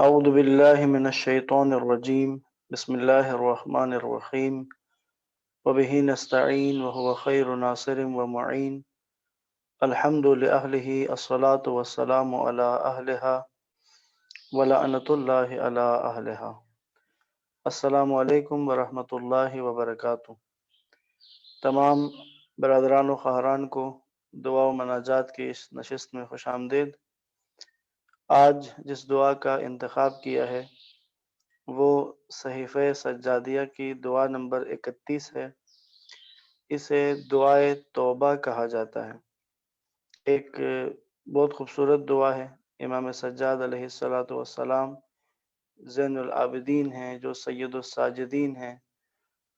اعوذ باللہ من الشیطان الرجیم بسم اللہ الرحمن الرحیم وبہ نستعین وهو خیر ناصر ومعین الحمد لأہلہ الصلاة والسلام علی اہلہا ولعنۃ اللہ علی اہلہا۔ السلام علیکم ورحمۃ اللہ وبرکاتہ۔ تمام برادران و خواہران کو دعا و مناجات کی اس نشست میں خوش آمدید۔ آج جس دعا کا انتخاب کیا ہے وہ صحیفہ سجادیہ کی دعا نمبر 31 ہے۔ اسے دعائے توبہ کہا جاتا ہے۔ ایک بہت خوبصورت دعا ہے۔ امام سجاد علیہ السلام زین العابدین ہیں، جو سید الساجدین ہیں،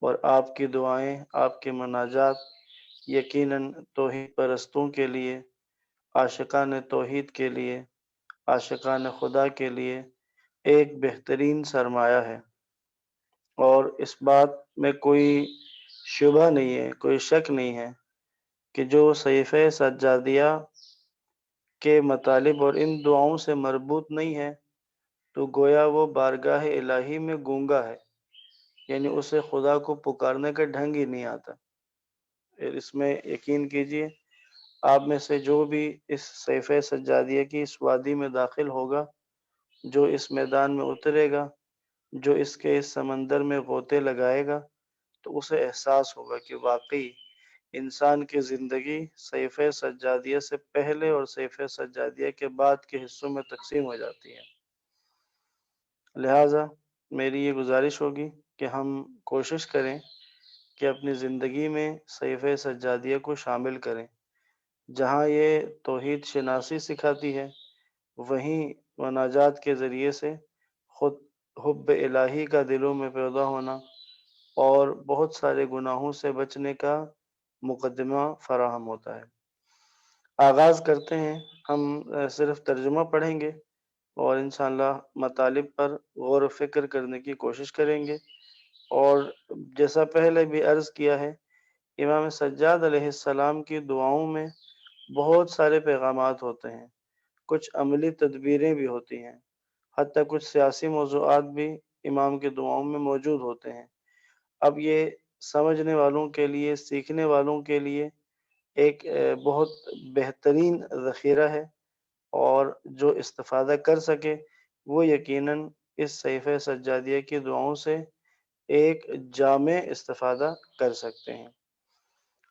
اور آپ کی دعائیں، آپ کے مناجات یقیناً توحید پرستوں کے لیے، عاشقان توحید کے لیے، عاشقان خدا کے لیے ایک بہترین سرمایہ ہے، اور اس بات میں کوئی شبہ نہیں ہے، کوئی شک نہیں ہے کہ جو صحیفہ سجادیہ کے مطالب اور ان دعاؤں سے مربوط نہیں ہے تو گویا وہ بارگاہ الہی میں گونگا ہے، یعنی اسے خدا کو پکارنے کا ڈھنگ ہی نہیں آتا۔ اس میں یقین کیجئے، آپ میں سے جو بھی اس صحیفہ سجادیہ کی اس وادی میں داخل ہوگا، جو اس میدان میں اترے گا، جو اس کے اس سمندر میں غوطے لگائے گا، تو اسے احساس ہوگا کہ واقعی انسان کی زندگی صحیفہ سجادیہ سے پہلے اور صحیفہ سجادیہ کے بعد کے حصوں میں تقسیم ہو جاتی ہے۔ لہٰذا میری یہ گزارش ہوگی کہ ہم کوشش کریں کہ اپنی زندگی میں صحیفہ سجادیہ کو شامل کریں۔ جہاں یہ توحید شناسی سکھاتی ہے، وہیں مناجات کے ذریعے سے خود حب الہی کا دلوں میں پیدا ہونا اور بہت سارے گناہوں سے بچنے کا مقدمہ فراہم ہوتا ہے۔ آغاز کرتے ہیں۔ ہم صرف ترجمہ پڑھیں گے اور انشاءاللہ مطالب پر غور و فکر کرنے کی کوشش کریں گے، اور جیسا پہلے بھی عرض کیا ہے، امام سجاد علیہ السلام کی دعاؤں میں بہت سارے پیغامات ہوتے ہیں، کچھ عملی تدبیریں بھی ہوتی ہیں، حتیٰ کچھ سیاسی موضوعات بھی امام کی دعاؤں میں موجود ہوتے ہیں۔ اب یہ سمجھنے والوں کے لیے، سیکھنے والوں کے لیے ایک بہت بہترین ذخیرہ ہے، اور جو استفادہ کر سکے وہ یقیناً اس صحیفہ سجادیہ کی دعاؤں سے ایک جامع استفادہ کر سکتے ہیں۔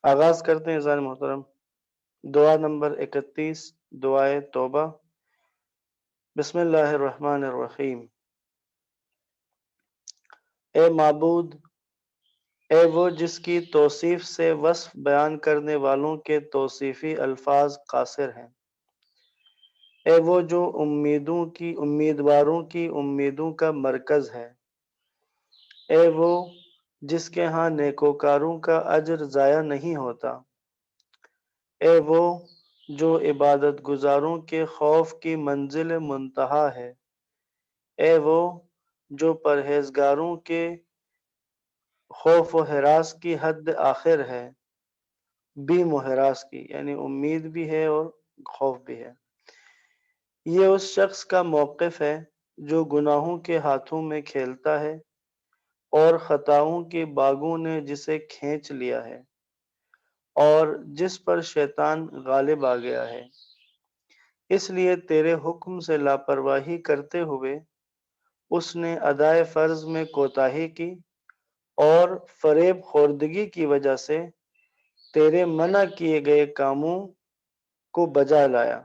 آغاز کرتے ہیں عزیزان محترم۔ دعا نمبر 31، دعائے توبہ۔ بسم اللہ الرحمن الرحیم۔ اے معبود، اے وہ جس کی توصیف سے وصف بیان کرنے والوں کے توصیفی الفاظ قاصر ہیں، اے وہ جو امیدواروں کی امیدوں کا مرکز ہے، اے وہ جس کے ہاں نیکوکاروں کا اجر ضائع نہیں ہوتا، اے وہ جو عبادت گزاروں کے خوف کی منزل منتہا ہے، اے وہ جو پرہیزگاروں کے خوف و ہراس کی حد آخر ہے، بیم و ہراس کی، یعنی امید بھی ہے اور خوف بھی ہے۔ یہ اس شخص کا موقف ہے جو گناہوں کے ہاتھوں میں کھیلتا ہے اور خطاؤں کی باغوں نے جسے کھینچ لیا ہے، اور جس پر شیطان غالب آ گیا ہے۔ اس لیے تیرے حکم سے لاپرواہی کرتے ہوئے اس نے ادائے فرض میں کوتاہی کی، اور فریب خوردگی کی وجہ سے تیرے منع کیے گئے کاموں کو بجا لایا۔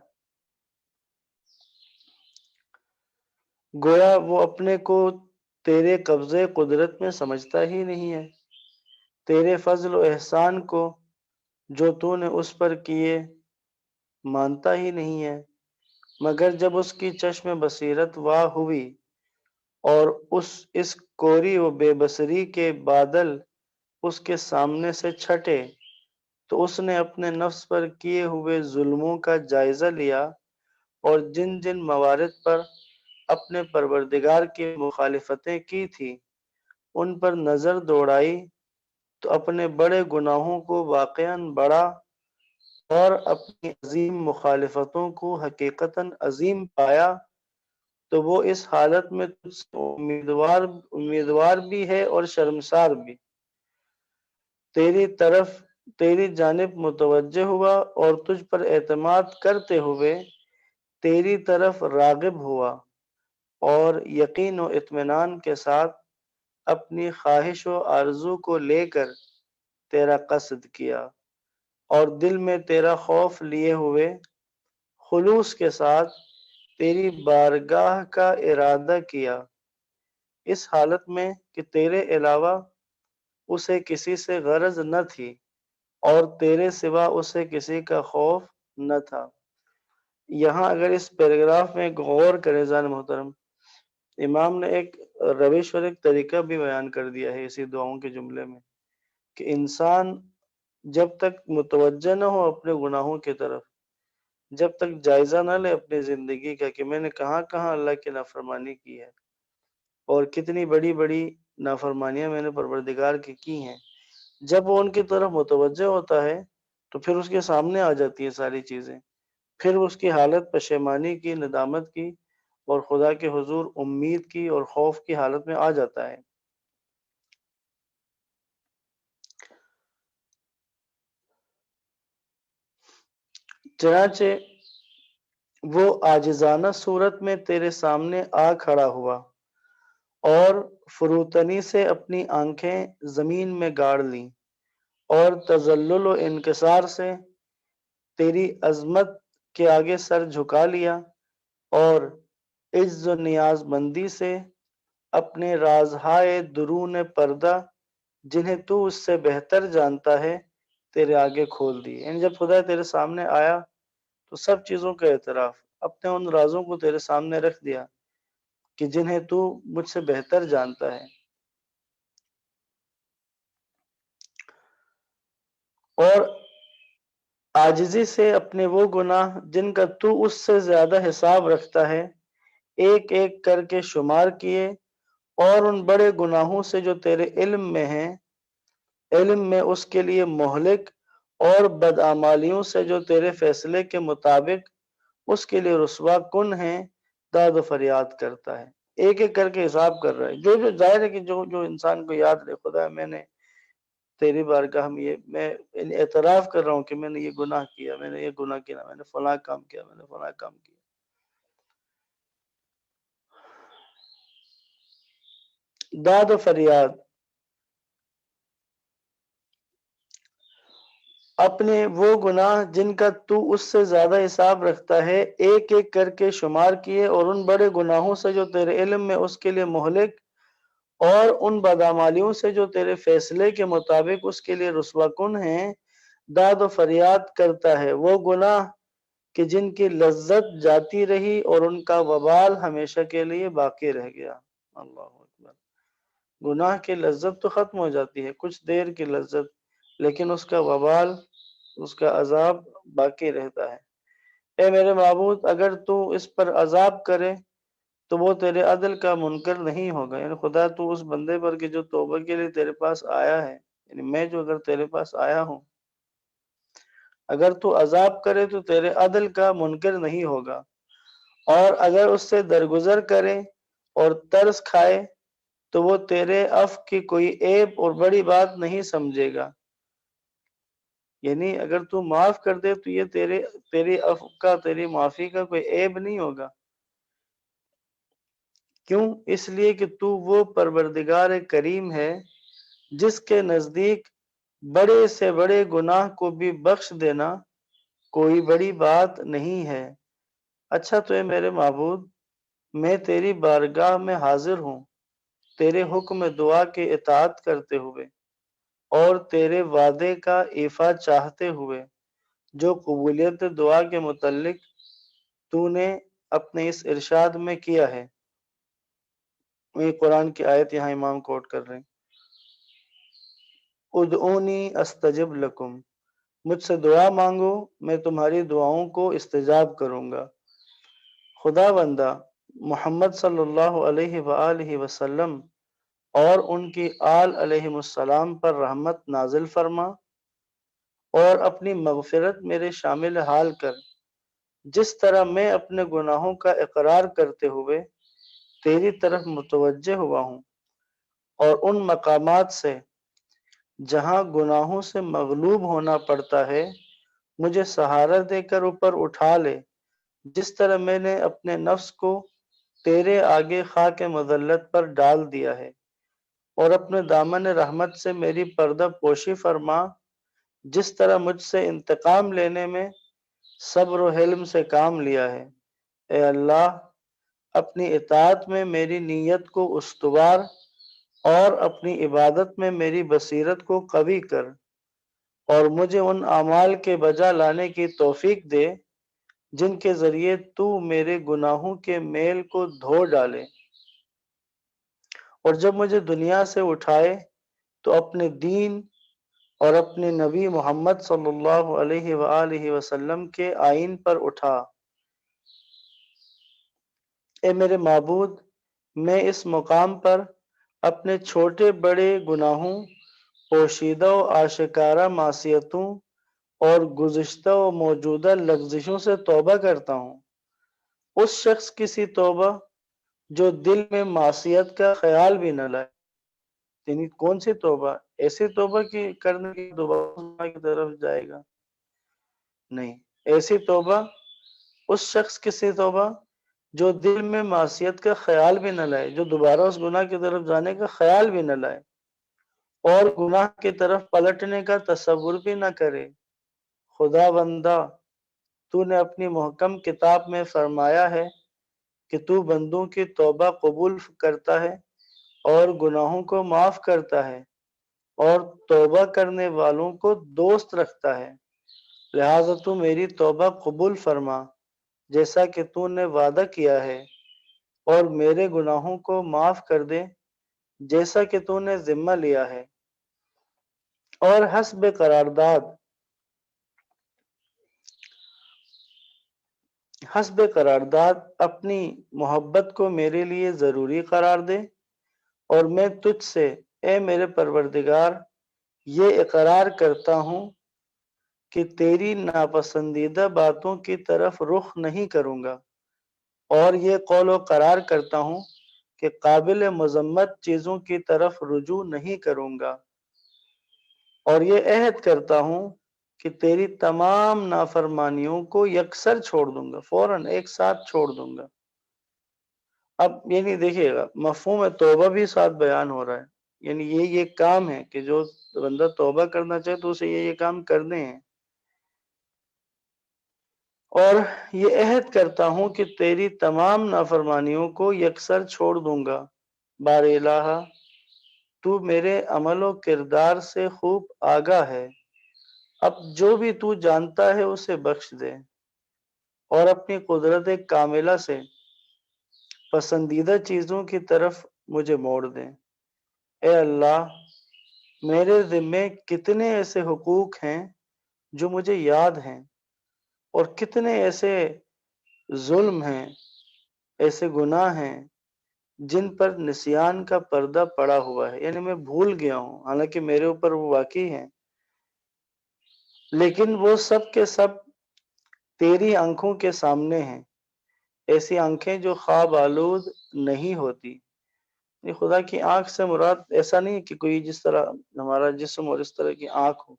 گویا وہ اپنے کو تیرے قبضے قدرت میں سمجھتا ہی نہیں ہے، تیرے فضل و احسان کو جو تو نے اس پر کیے مانتا ہی نہیں ہے، مگر جب اس کی چشم بصیرت واہ ہوئی اور اس کوری و بے بصری کے بادل اس کے سامنے سے چھٹے، تو اس نے اپنے نفس پر کیے ہوئے ظلموں کا جائزہ لیا، اور جن جن موارد پر اپنے پروردگار کی مخالفتیں کی تھی ان پر نظر دوڑائی، تو اپنے بڑے گناہوں کو واقعاً بڑا اور اپنی عظیم مخالفتوں کو حقیقتاً عظیم پایا، تو وہ اس حالت میں تجھ سے امیدوار بھی ہے اور شرمسار بھی، تیری جانب متوجہ ہوا اور تجھ پر اعتماد کرتے ہوئے تیری طرف راغب ہوا، اور یقین و اطمینان کے ساتھ اپنی خواہش و آرزو کو لے کر تیرا قصد کیا، اور دل میں تیرا خوف لیے ہوئے خلوص کے ساتھ تیری بارگاہ کا ارادہ کیا، اس حالت میں کہ تیرے علاوہ اسے کسی سے غرض نہ تھی اور تیرے سوا اسے کسی کا خوف نہ تھا۔ یہاں اگر اس پیراگراف میں غور کرے زان محترم، امام نے ایک روش اور ایک طریقہ بھی بیان کر دیا ہے اسی دعاؤں کے جملے میں، کہ انسان جب تک متوجہ نہ ہو اپنے گناہوں کی طرف، جب تک جائزہ نہ لے اپنی زندگی کا کہ میں نے کہاں کہاں اللہ کی نافرمانی کی ہے اور کتنی بڑی بڑی نافرمانیاں میں نے پروردگار کی ہیں، جب وہ ان کی طرف متوجہ ہوتا ہے تو پھر اس کے سامنے آ جاتی ہیں ساری چیزیں، پھر اس کی حالت پشیمانی کی، ندامت کی اور خدا کے حضور امید کی اور خوف کی حالت میں آ جاتا ہے۔ چنانچہ وہ عاجزانہ صورت میں تیرے سامنے آ کھڑا ہوا اور فروتنی سے اپنی آنکھیں زمین میں گاڑ لیں اور تذلل و انکسار سے تیری عظمت کے آگے سر جھکا لیا، اور عز و نیاز مندی سے اپنے رازہائے درون پردہ جنہیں تو اس سے بہتر جانتا ہے تیرے آگے کھول دی۔ یعنی جب خدا تیرے سامنے آیا تو سب چیزوں کا اعتراف، اپنے ان رازوں کو تیرے سامنے رکھ دیا کہ جنہیں تو مجھ سے بہتر جانتا ہے، اور عاجزی سے اپنے وہ گناہ جن کا تو اس سے زیادہ حساب رکھتا ہے ایک ایک کر کے شمار کیے، اور ان بڑے گناہوں سے جو تیرے علم میں ہیں، علم میں اس کے لیے مہلک، اور بدعمالیوں سے جو تیرے فیصلے کے مطابق اس کے لیے رسوا کن ہیں، داد و فریاد کرتا ہے، ایک ایک کر کے حساب کر رہا ہے۔ جو ظاہر ہے کہ جو انسان کو یاد رہے، خدا میں نے تیری بارگاہ میں میں اعتراف کر رہا ہوں کہ میں نے یہ گناہ کیا، میں نے یہ گناہ کیا، میں نے فلاں کام کیا، میں نے فلاں کام کیا۔ داد و فریاد، اپنے وہ گناہ جن کا تو اس سے زیادہ حساب رکھتا ہے ایک ایک کر کے شمار کیے، اور ان بڑے گناہوں سے جو تیرے علم میں اس کے لیے مہلک، اور ان بدعمالیوں سے جو تیرے فیصلے کے مطابق اس کے لیے رسوا کن ہیں، داد و فریاد کرتا ہے۔ وہ گناہ کہ جن کی لذت جاتی رہی اور ان کا وبال ہمیشہ کے لیے باقی رہ گیا۔ اللہ اکبر۔ گناہ کی لذت تو ختم ہو جاتی ہے، کچھ دیر کی لذت، لیکن اس کا وبال، اس کا عذاب باقی رہتا ہے۔ اے میرے معبود، اگر تو اس پر عذاب کرے تو وہ تیرے عدل کا منکر نہیں ہوگا۔ یعنی خدا تو اس بندے پر کہ جو توبہ کے لیے تیرے پاس آیا ہے، یعنی میں جو اگر تیرے پاس آیا ہوں، اگر تو عذاب کرے تو تیرے عدل کا منکر نہیں ہوگا، اور اگر اس سے درگزر کرے اور ترس کھائے تو وہ تیرے عفو کی کوئی عیب اور بڑی بات نہیں سمجھے گا۔ یعنی اگر تو معاف کر دے تو یہ تیری عفو کا، تیری معافی کا کوئی عیب نہیں ہوگا۔ کیوں؟ اس لیے کہ تو وہ پروردگار کریم ہے جس کے نزدیک بڑے سے بڑے گناہ کو بھی بخش دینا کوئی بڑی بات نہیں ہے۔ اچھا تو اے میرے معبود، میں تیری بارگاہ میں حاضر ہوں، تیرے حکم دعا کے اطاعت کرتے ہوئے اور تیرے وعدے کا ایفا چاہتے ہوئے، جو قبولیت دعا کے متعلق تو نے اپنے اس ارشاد میں کیا ہے۔ یہ قرآن کی آیت یہاں امام کوٹ کر رہے ہیں، ادعونی استجب لکم، مجھ سے دعا مانگو، میں تمہاری دعاؤں کو استجاب کروں گا۔ خدا بندہ محمد صلی اللہ علیہ وآلہ وسلم اور ان کی آل علیہ السلام پر رحمت نازل فرما، اور اپنی مغفرت میرے شامل حال کر، جس طرح میں اپنے گناہوں کا اقرار کرتے ہوئے تیری طرف متوجہ ہوا ہوں، اور ان مقامات سے جہاں گناہوں سے مغلوب ہونا پڑتا ہے مجھے سہارا دے کر اوپر اٹھا لے، جس طرح میں نے اپنے نفس کو تیرے آگے خاک مذلت پر ڈال دیا ہے، اور اپنے دامن رحمت سے میری پردہ پوشی فرما، جس طرح مجھ سے انتقام لینے میں صبر و حلم سے کام لیا ہے۔ اے اللہ، اپنی اطاعت میں میری نیت کو استوار اور اپنی عبادت میں میری بصیرت کو قوی کر، اور مجھے ان اعمال کے بجا لانے کی توفیق دے جن کے ذریعے تو میرے گناہوں کے میل کو دھو ڈالے، اور جب مجھے دنیا سے اٹھائے تو اپنے دین اور اپنے نبی محمد صلی اللہ علیہ وآلہ وسلم کے آئین پر اٹھا۔ اے میرے معبود، میں اس مقام پر اپنے چھوٹے بڑے گناہوں، پوشیدہ و آشکارا معصیتوں اور گزشتہ و موجودہ لغزشوں سے توبہ کرتا ہوں۔ اس شخص کی سی توبہ جو دل میں معصیت کا خیال بھی نہ لائے۔ یعنی کون سی توبہ؟ ایسی توبہ کی کرنے کی دوبارہ کی طرف جائے گا؟ نہیں، ایسی توبہ اس شخص کی سی توبہ جو دل میں معصیت کا خیال بھی نہ لائے، جو دوبارہ اس گناہ کی طرف جانے کا خیال بھی نہ لائے، اور گناہ کی طرف پلٹنے کا تصور بھی نہ کرے۔ خدا بندہ، تو نے اپنی محکم کتاب میں فرمایا ہے کہ تو بندوں کی توبہ قبول کرتا ہے اور گناہوں کو معاف کرتا ہے، اور توبہ کرنے والوں کو دوست رکھتا ہے، لہٰذا تو میری توبہ قبول فرما جیسا کہ تو نے وعدہ کیا ہے، اور میرے گناہوں کو معاف کر دے جیسا کہ تو نے ذمہ لیا ہے۔ اور حسب قرارداد اپنی محبت کو میرے لیے ضروری قرار دے، اور میں تجھ سے اے میرے پروردگار یہ اقرار کرتا ہوں کہ تیری ناپسندیدہ باتوں کی طرف رخ نہیں کروں گا، اور یہ قول و قرار کرتا ہوں کہ قابل مذمت چیزوں کی طرف رجوع نہیں کروں گا، اور یہ عہد کرتا ہوں کہ تیری تمام نافرمانیوں کو یکسر چھوڑ دوں گا، فوراً ایک ساتھ چھوڑ دوں گا۔ اب یعنی دیکھیے گا، مفہوم توبہ بھی ساتھ بیان ہو رہا ہے، یعنی یہ کام ہے کہ جو بندہ توبہ کرنا چاہے تو اسے یہ کام کرنے ہیں، اور یہ عہد کرتا ہوں کہ تیری تمام نافرمانیوں کو یکسر چھوڑ دوں گا۔ بار الہ، تو میرے عمل و کردار سے خوب آگاہ ہے، اب جو بھی تو جانتا ہے اسے بخش دے، اور اپنی قدرت کاملہ سے پسندیدہ چیزوں کی طرف مجھے موڑ دے۔ اے اللہ، میرے ذمے کتنے ایسے حقوق ہیں جو مجھے یاد ہیں، اور کتنے ایسے ظلم ہیں، ایسے گناہ ہیں جن پر نسیان کا پردہ پڑا ہوا ہے، یعنی میں بھول گیا ہوں، حالانکہ میرے اوپر وہ واقعی ہیں، لیکن وہ سب کے سب تیری آنکھوں کے سامنے ہیں، ایسی آنکھیں جو خواب آلود نہیں ہوتی۔ یہ خدا کی آنکھ سے مراد ایسا نہیں کہ کوئی جس طرح ہمارا جسم اور اس طرح کی آنکھ ہو،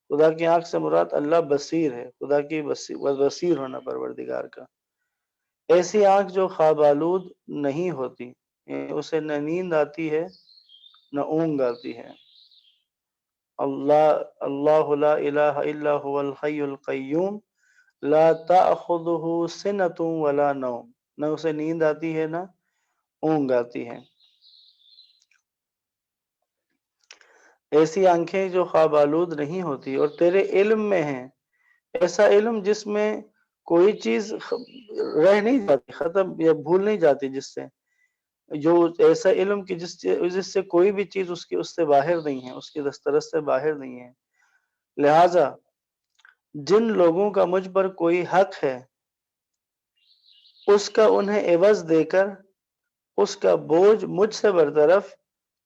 خدا کی آنکھ سے مراد اللہ بصیر ہے، خدا کی بصیر ہونا پروردگار کا، ایسی آنکھ جو خواب آلود نہیں ہوتی، اسے نہ نیند آتی ہے نہ اونگ آتی ہے۔ اللہ لا الہ الا هو الحی القیوم لا تأخذہ سنۃ ولا نوم، نہ اسے نیند آتی ہے نہ اونگ آتی ہے۔ ایسی آنکھیں جو خواب آلود نہیں ہوتی اور تیرے علم میں ہیں، ایسا علم جس میں کوئی چیز رہ نہیں جاتی، ختم یا بھول نہیں جاتی، جس سے جو ایسا علم کہ جس سے کوئی بھی چیز اس سے باہر نہیں ہے، اس کی دسترس سے باہر نہیں ہے۔ لہٰذا جن لوگوں کا مجھ پر کوئی حق ہے اس کا انہیں عوض دے کر اس کا بوجھ مجھ سے برطرف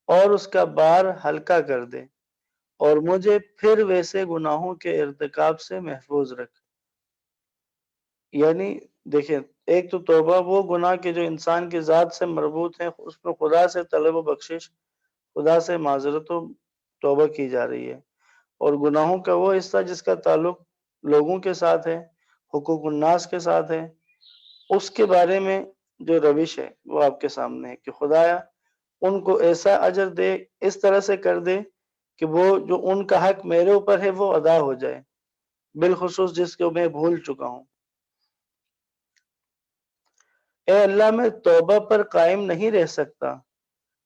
اور اس کا بار ہلکا کر دے، اور مجھے پھر ویسے گناہوں کے ارتکاب سے محفوظ رکھ۔ یعنی دیکھیں، ایک تو توبہ وہ گناہ کے جو انسان کی ذات سے مربوط ہیں، اس میں خدا سے طلب و بخشش، خدا سے معذرت و توبہ کی جا رہی ہے، اور گناہوں کا وہ حصہ جس کا تعلق لوگوں کے ساتھ ہے، حقوق الناس کے ساتھ ہے، اس کے بارے میں جو روش ہے وہ آپ کے سامنے ہے کہ خدایا ان کو ایسا اجر دے، اس طرح سے کر دے کہ وہ جو ان کا حق میرے اوپر ہے وہ ادا ہو جائے، بالخصوص جس کو میں بھول چکا ہوں۔ اے اللہ، میں توبہ پر قائم نہیں رہ سکتا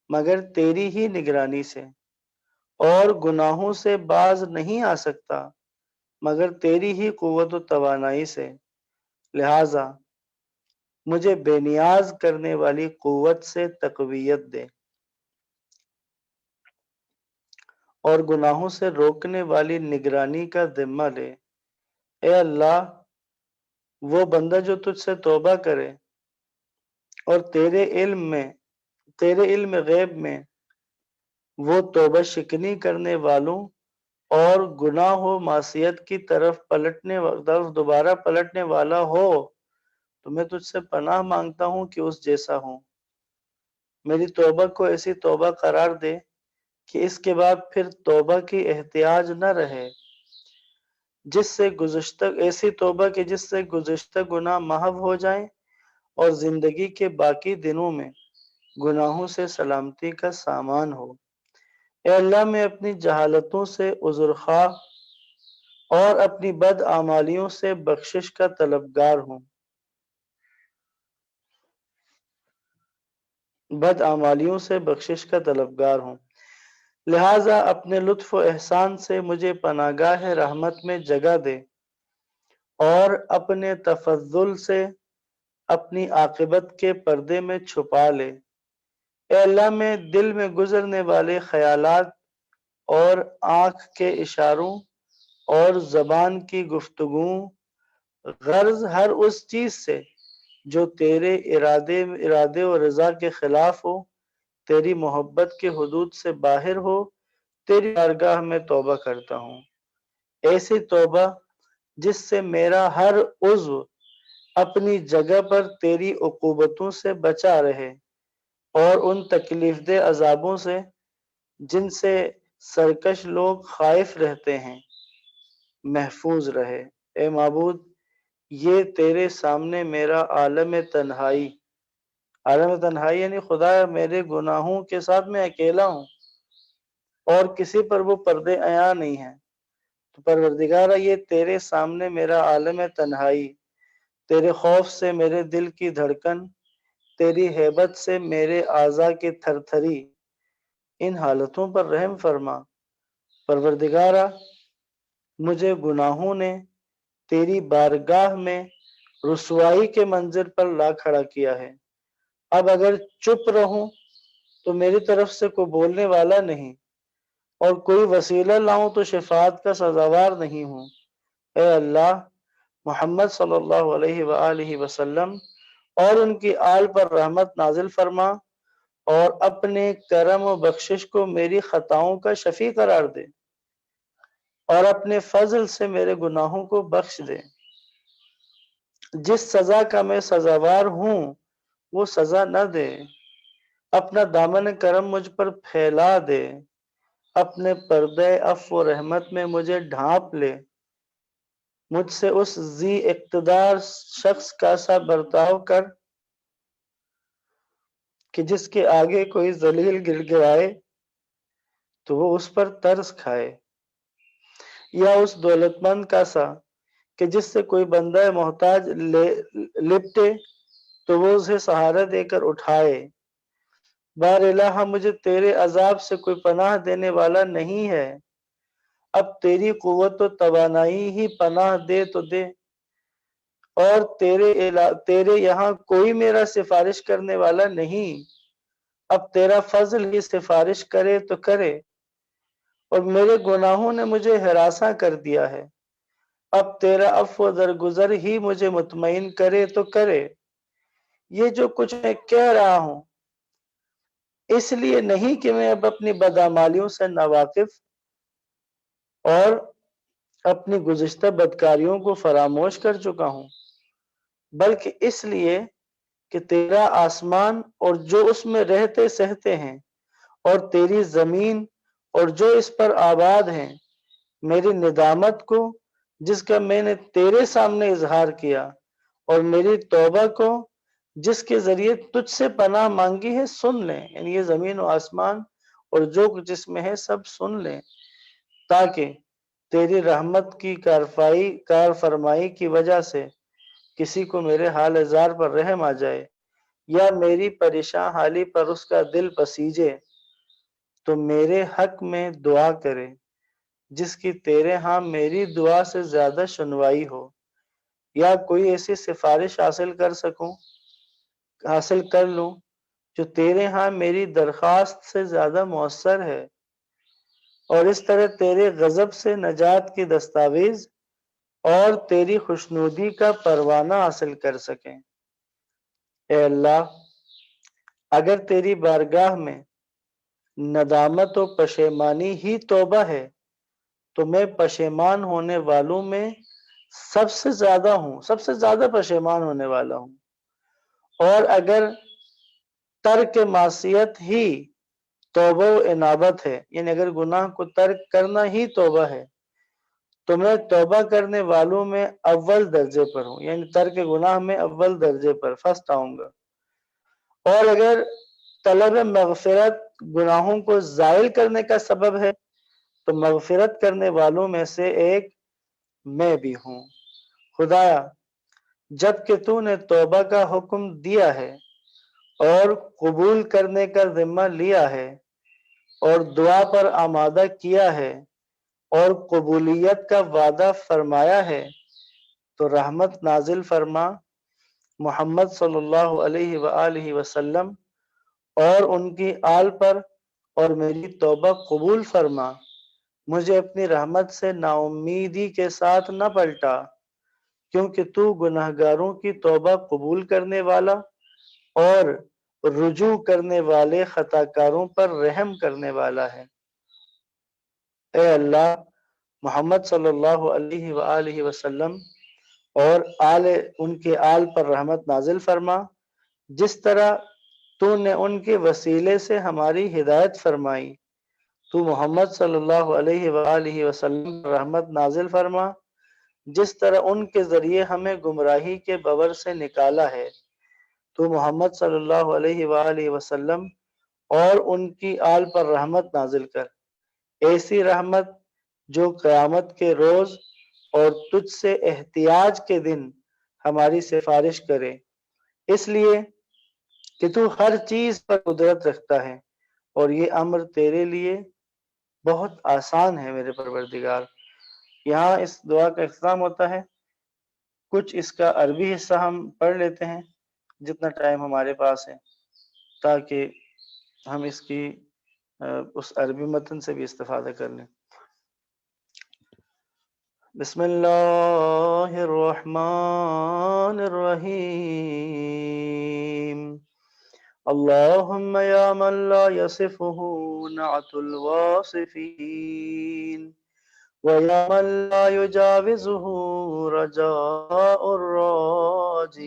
مگر تیری ہی نگرانی سے، اور گناہوں سے باز نہیں آ سکتا مگر تیری ہی قوت و توانائی سے، لہٰذا مجھے بے نیاز کرنے والی قوت سے تقویت دے، اور گناہوں سے روکنے والی نگرانی کا ذمہ لے۔ اے اللہ، وہ بندہ جو تجھ سے توبہ کرے اور تیرے علم غیب میں وہ توبہ شکنی کرنے والوں اور گناہ و معصیت کی طرف دوبارہ پلٹنے والا ہو تو میں تجھ سے پناہ مانگتا ہوں کہ اس جیسا ہوں۔ میری توبہ کو ایسی توبہ قرار دے کہ اس کے بعد پھر توبہ کی احتیاج نہ رہے، ایسی توبہ کہ جس سے گزشتہ گناہ محو ہو جائیں اور زندگی کے باقی دنوں میں گناہوں سے سلامتی کا سامان ہو۔ اے اللہ، میں اپنی جہالتوں سے عذرخواہ اور اپنی بدعمالیوں سے بخشش کا طلبگار ہوں۔ لہٰذا اپنے لطف و احسان سے مجھے پناہگاہ رحمت میں جگہ دے اور اپنے تفضل سے اپنی عاقبت کے پردے میں چھپا لے۔ اے اللہ، میں دل میں گزرنے والے خیالات اور آنکھ کے اشاروں اور زبان کی گفتگو، غرض ہر اس چیز سے جو تیرے ارادے و رضا کے خلاف ہو، تیری محبت کے حدود سے باہر ہو، تیری بارگاہ میں توبہ کرتا ہوں۔ ایسی توبہ جس سے میرا ہر عضو اپنی جگہ پر تیری عقوبتوں سے بچا رہے اور ان تکلیف دہ عذابوں سے جن سے سرکش لوگ خائف رہتے ہیں محفوظ رہے۔ اے معبود، یہ تیرے سامنے میرا عالم تنہائی یعنی خدا میرے گناہوں کے ساتھ میں اکیلا ہوں اور کسی پر وہ پردے عیاں نہیں ہیں، تو پروردگارہ یہ تیرے سامنے میرا عالم تنہائی، تیرے خوف سے میرے دل کی دھڑکن، تیری ہیبت سے میرے اعضاء کی تھر تھری، ان حالتوں پر رحم فرما۔ پروردگارہ، مجھے گناہوں نے تیری بارگاہ میں رسوائی کے منظر پر لا کھڑا کیا ہے، اب اگر چپ رہوں تو میری طرف سے کوئی بولنے والا نہیں، اور کوئی وسیلہ لاؤں تو شفاعت کا سزاوار نہیں ہوں۔ اے اللہ، محمد صلی اللہ علیہ وآلہ وسلم اور ان کی آل پر رحمت نازل فرما، اور اپنے کرم و بخشش کو میری خطاؤں کا شفیع قرار دے، اور اپنے فضل سے میرے گناہوں کو بخش دے۔ جس سزا کا میں سزاوار ہوں وہ سزا نہ دے، اپنا دامن کرم مجھ پر پھیلا دے، اپنے پردے عفو و رحمت میں مجھے ڈھانپ لے، مجھ سے اس ذی اقتدار شخص کا سا برتاؤ کر کہ جس کے آگے کوئی ذلیل گر گرائے تو وہ اس پر ترس کھائے، یا اس دولت مند کا سا کہ جس سے کوئی بندہ محتاج لپٹے تو وہ اسے سہارا دے کر اٹھائے۔ بار الہ، مجھے تیرے عذاب سے کوئی پناہ دینے والا نہیں ہے، اب تیری قوت و توانائی ہی پناہ دے تو دے، اور تیرے یہاں کوئی میرا سفارش کرنے والا نہیں، اب تیرا فضل ہی سفارش کرے تو کرے، اور میرے گناہوں نے مجھے ہراساں کر دیا ہے، اب تیرا عفو و درگزر ہی مجھے مطمئن کرے تو کرے۔ یہ جو کچھ میں کہہ رہا ہوں اس لیے نہیں کہ میں اب اپنی بدعمالیوں سے ناواقف اور اپنی گزشتہ بدکاریوں کو فراموش کر چکا ہوں، بلکہ اس لیے کہ تیرا آسمان اور جو اس میں رہتے سہتے ہیں، اور تیری زمین اور جو اس پر آباد ہیں، میری ندامت کو جس کا میں نے تیرے سامنے اظہار کیا، اور میری توبہ کو جس کے ذریعے تجھ سے پناہ مانگی ہے، سن لیں۔ یعنی یہ زمین و آسمان اور جو کچھ اس میں ہے سب سن لیں، تاکہ تیری رحمت کی کار فرمائی کی وجہ سے کسی کو میرے حال زار پر رحم آ جائے، یا میری پریشان حالی پر اس کا دل پسیجے، تو میرے حق میں دعا کرے جس کی تیرے ہاں میری دعا سے زیادہ سنوائی ہو، یا کوئی ایسی سفارش حاصل کر لوں جو تیرے ہاں میری درخواست سے زیادہ مؤثر ہے، اور اس طرح تیرے غضب سے نجات کی دستاویز اور تیری خوشنودی کا پروانہ حاصل کر سکیں۔ اے اللہ، اگر تیری بارگاہ میں ندامت و پشیمانی ہی توبہ ہے تو میں پشیمان ہونے والوں میں سب سے زیادہ پشیمان ہونے والا ہوں، اور اگر ترک معصیت ہی توبہ و انابت ہے، یعنی اگر گناہ کو ترک کرنا ہی توبہ ہے تو میں توبہ کرنے والوں میں اول درجے پر ہوں، یعنی ترک گناہ میں اول درجے پر فرسٹ آؤں گا، اور اگر طلب مغفرت گناہوں کو زائل کرنے کا سبب ہے تو مغفرت کرنے والوں میں سے ایک میں بھی ہوں۔ خدایا، جب کہ تو نے توبہ کا حکم دیا ہے اور قبول کرنے کا ذمہ لیا ہے اور دعا پر آمادہ کیا ہے اور قبولیت کا وعدہ فرمایا ہے، تو رحمت نازل فرما محمد صلی اللہ علیہ وآلہ وسلم اور ان کی آل پر، اور میری توبہ قبول فرما۔ مجھے اپنی رحمت سے نا امیدی کے ساتھ نہ پلٹا، کیونکہ تو گناہگاروں کی توبہ قبول کرنے والا اور رجوع کرنے والے خطاکاروں پر رحم کرنے والا ہے۔ اے اللہ، محمد صلی اللہ علیہ وآلہ وسلم اور ان کے آل پر رحمت نازل فرما، جس طرح تو نے ان کے وسیلے سے ہماری ہدایت فرمائی۔ تو محمد صلی اللہ علیہ وآلہ وسلم پر رحمت نازل فرما، جس طرح ان کے ذریعے ہمیں گمراہی کے بور سے نکالا ہے۔ تو محمد صلی اللہ علیہ وآلہ وسلم اور ان کی آل پر رحمت نازل کر، ایسی رحمت جو قیامت کے روز اور تجھ سے احتیاج کے دن ہماری سفارش کرے، اس لیے کہ تو ہر چیز پر قدرت رکھتا ہے، اور یہ امر تیرے لیے بہت آسان ہے میرے پروردگار۔ یہاں اس دعا کا اختتام ہوتا ہے۔ کچھ اس کا عربی حصہ ہم پڑھ لیتے ہیں جتنا ٹائم ہمارے پاس ہے، تاکہ ہم اس کی اس عربی متن سے بھی استفادہ کر لیں۔ بسم اللہ الرحمن الرحیم۔ اللہم یا من لا یصفہ نعت الواصفین، وَيَا مَنْ لَا يُجَاوِزُهُ رَجَاءُ الرَّاجِينَ،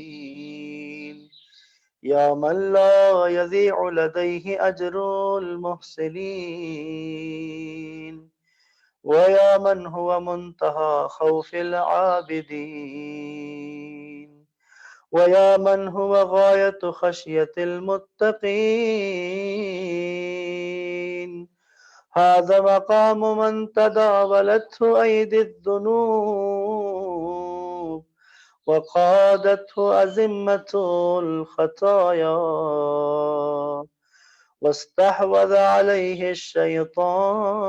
يَا مَنْ لَا يَضِيعُ لَدَيْهِ أَجْرُ الْمُحْسِنِينَ، وَيَا مَنْ هُوَ مُنْتَهَى خَوْفِ الْعَابِدِينَ، وَيَا مَنْ هُوَ غَايَةُ خَشْيَةِ الْمُتَّقِينَ، هذا مقام من تداولته أيدي الذنوب وقادته أزمة الخطايا، واستحوذ عليه الشيطان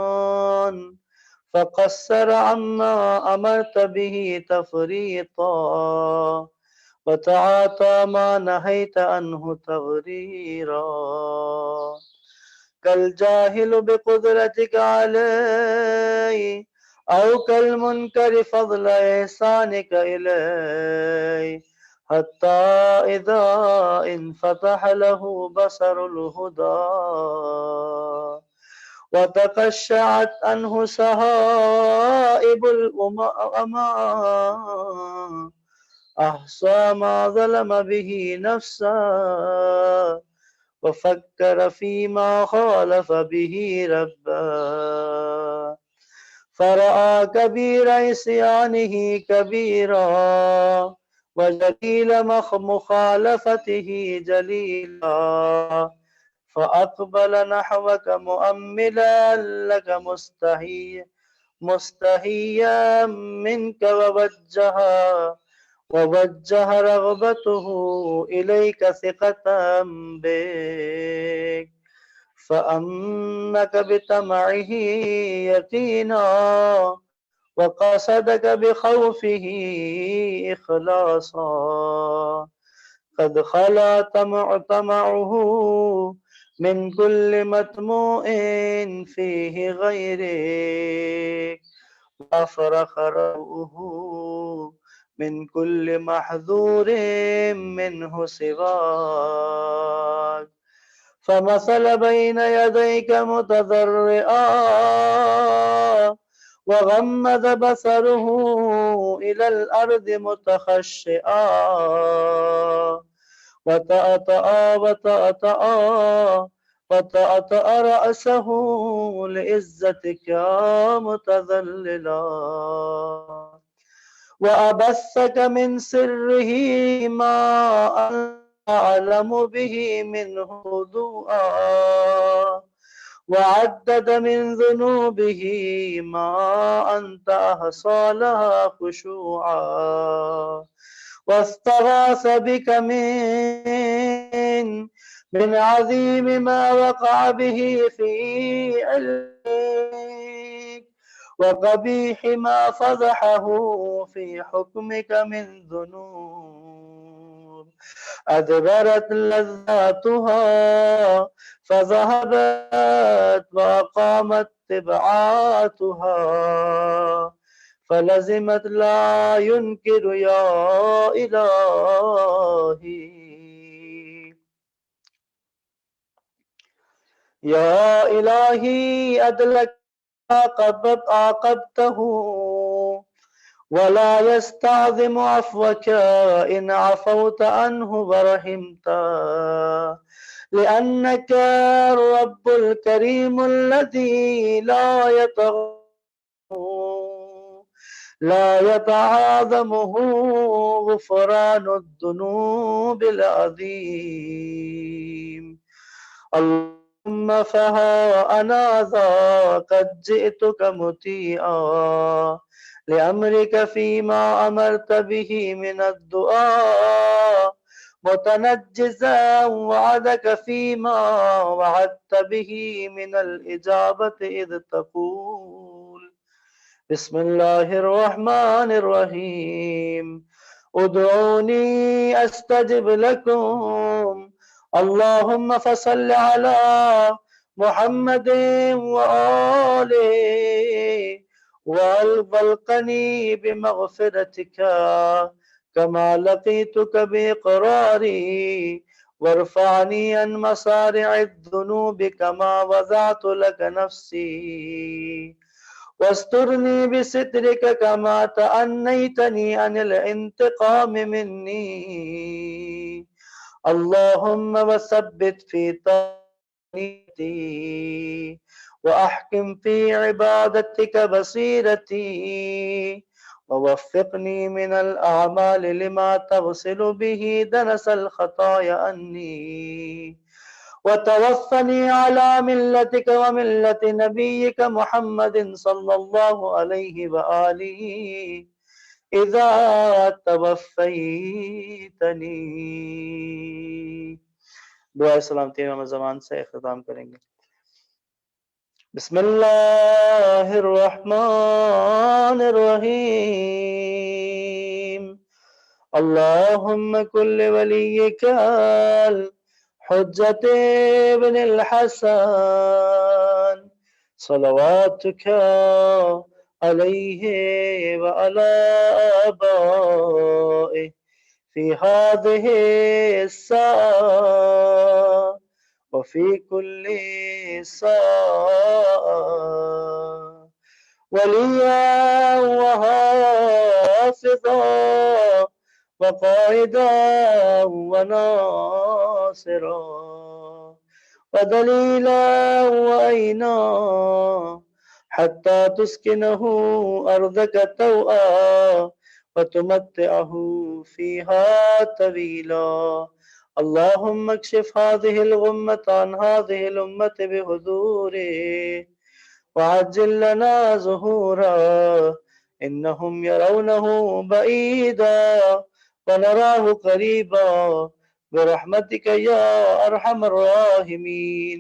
فقصر عما أمرت به تفريطا، وتعاطى ما نهيت عنه تغريرا، كالجاهل بقدرتك علي، أو كالمنكر فضل إحسانك إلي، حتى إذا انفتح له بصر الهدى وتقشعت عنه سهائب الأمى، أحصى ما ظلم به نفسه وفكر فيما خالف به ربه فرأى كبير عصيانه كبيرا وجليل مخالفته جليلا فأقبل نحوك مؤملا لك مستحيا منك ووجه رغبته إليك ثقة بك فأمك بطمعه يقينا وقصدك بخوفه إخلاصا قد خلا طمعه من كل مطموع فيه غيرك وأفرخ روعه من كل محذور منه سواك فمثل بين يديك متضرعا وغمد بصره إلى الأرض متخشعا وطأطأ رأسه لعزتك متذللا وأبثك من سره ما أعلم به منه هدوءا وعدد من ذنوبه ما أنت أحصى لها خشوعا واستغاث بك من عظيم ما وقع به في علمك وقبيح ما فضحه في حكمك من ذنوب أدبرت لذاتها فذهبت وأقامت تبعاتها فلزمت لا ينكر يا إلهي يا إلهي أدلك عاقبته ولا يستعظم عفوك إن عفوت عنه ورحمته لأنك الرب الكريم الذي لا يتعاظمه غفران الذنوب العظيم اللهم فها أنا ذا قد جئتك مطيعا لأمرك فيما أمرت به من الدعاء متنجزا وعدك فيما وعدت به من الإجابة إذ تقول بسم الله الرحمن الرحيم ادعوني أستجب لكم اللهم فصل على محمد وآله والقني بمغفرتك كما لقيتك بإقراري وارفعني عن مصارع الذنوب كما وضعت لك نفسي واسترني بسترك كما تأنيتني عن الانتقام مني اللهم وثبت في طاعتي وأحكم في عبادتك بصيرتي ووفقني من الأعمال لما تغسل به دنس الخطايا عني وتوفني على ملتك وملة نبيك محمد صلى الله عليه وآله إذا توفيتني دعائے سلامتی امام زمان سے اختتام کریں گے بسم اللہ الرحمن الرحیم اللہم کل ولیک حجت ابن الحسن صلواتک علیہ وعلى آبائه في هذه الساعة وفي كل ساعة وليا وحافظا وقائدا وناصرا ودليلا وعينا حتى تسكنه أرضك طوعا وتمتعه فيها طويلا. اللهم اكشف هذه الغمة عن هذه الأمة بحضوره وعجل لنا ظهورا إنهم يرونه بعيدا ونراه قريبا برحمتك يا أرحم الراحمين.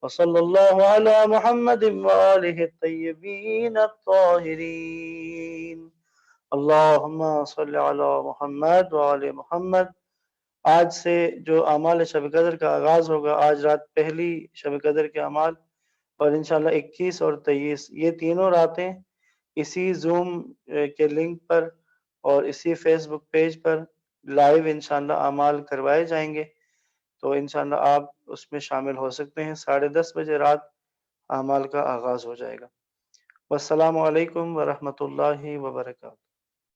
وصلى الله على محمد وآله الطيبين الطاهرين. اللهم صل على محمد وآل محمد. آج سے جو اعمال شب قدر کا آغاز ہوگا، آج رات پہلی شب قدر کے اعمال، اور انشاءاللہ 21 اور 23 یہ تینوں راتیں اسی زوم کے لنک پر اور اسی فیس بک پیج پر لائیو انشاءاللہ اعمال کروائے جائیں گے، تو انشاءاللہ آپ اس میں شامل ہو سکتے ہیں۔ 10:30 بجے رات اعمال کا آغاز ہو جائے گا۔ والسلام علیکم ورحمۃ اللہ وبرکاتہ۔